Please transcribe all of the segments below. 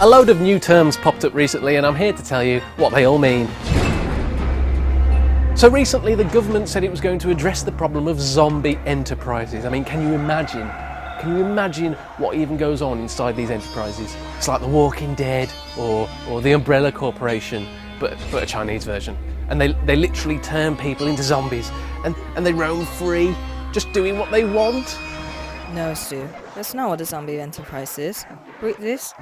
A load of new terms popped up recently and I'm here to tell you what they all mean. So recently the government said it was going to address the problem of zombie enterprises. I mean, can you imagine? Can you imagine what even goes on inside these enterprises? It's like The Walking Dead or the Umbrella Corporation, but a Chinese version. And they literally turn people into zombies and they roam free, just doing what they want. No, Stu, that's not what a zombie enterprise is. Read this.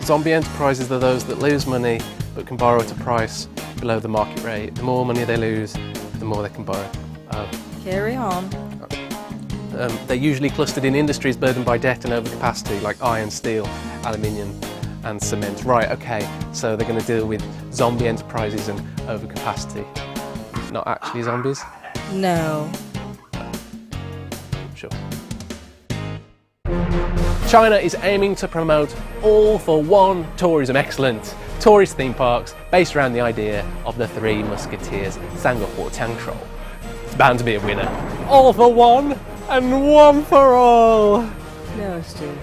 Zombie enterprises are those that lose money but can borrow at a price below the market rate. The more money they lose, the more they can borrow. Carry on. They're usually clustered in industries burdened by debt and overcapacity, like iron, steel, aluminium and cement. Right, okay, so they're going to deal with zombie enterprises and overcapacity. Not actually zombies? No. Sure. China is aiming to promote all-for-one tourism. Excellent. Tourist theme parks based around the idea of the Three Musketeers, 三个火枪手. It's bound to be a winner. All for one and one for all. No, Stu.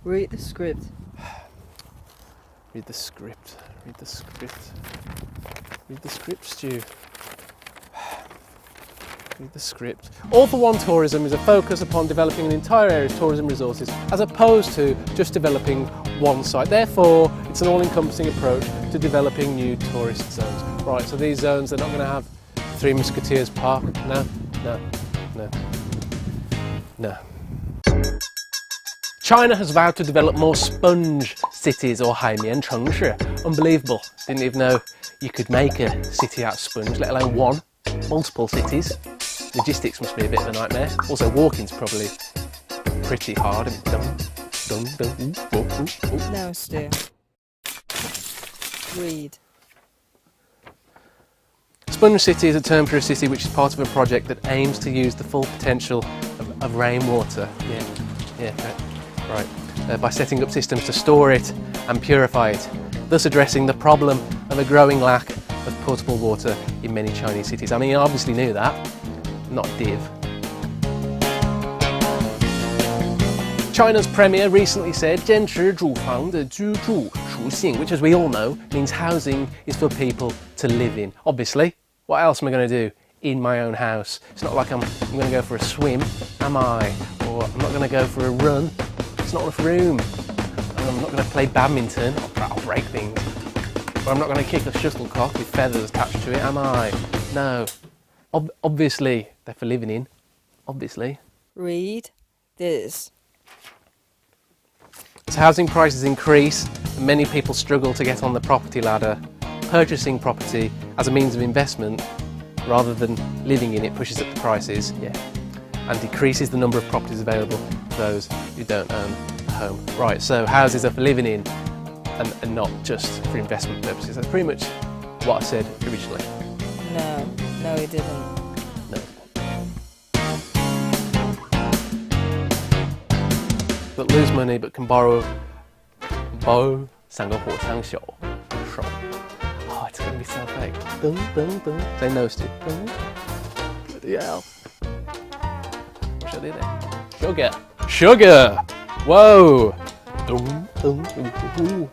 Read the script. Read the script. Read the script. Read the script, Stu. Read the script. All for one tourism is a focus upon developing an entire area of tourism resources as opposed to just developing one site. Therefore, it's an all-encompassing approach to developing new tourist zones. Right, so these zones, they're not going to have Three Musketeers Park. No, no, no, no. China has vowed to develop more sponge cities or 海绵城市. Unbelievable. Didn't even know you could make a city out of sponge, let alone one. Multiple cities. Logistics must be a bit of a nightmare. Also, walking's probably pretty hard. No, Stu. Read. Sponge city is a term for a city which is part of a project that aims to use the full potential of rainwater. Right. By setting up systems to store it and purify it, thus addressing the problem of a growing lack of potable water in many Chinese cities. I mean, you obviously knew that, not div. China's premier recently said, 坚持住房的居住属性, which as we all know means housing is for people to live in. Obviously, what else am I going to do in my own house? It's not like I'm going to go for a swim, am I? Or I'm not going to go for a run. It's not enough room. I'm not going to play badminton. I'll break things. Or I'm not going to kick a shuttlecock with feathers attached to it, am I? No. Obviously, they're for living in. Obviously. Read this. As housing prices increase and many people struggle to get on the property ladder, purchasing property as a means of investment rather than living in it pushes up the prices, and decreases the number of properties available to those who don't own a home. Right, so houses are for living in and not just for investment purposes. That's pretty much what I said originally. No, he didn't. No. That lose money but can borrow 三个火枪手. Oh, it's gonna be so fake. Dun, dun, dun. Say no, Stu. Yeah. What should I do then? Sugar. Sugar! Whoa! Dun, dun, dun, dun.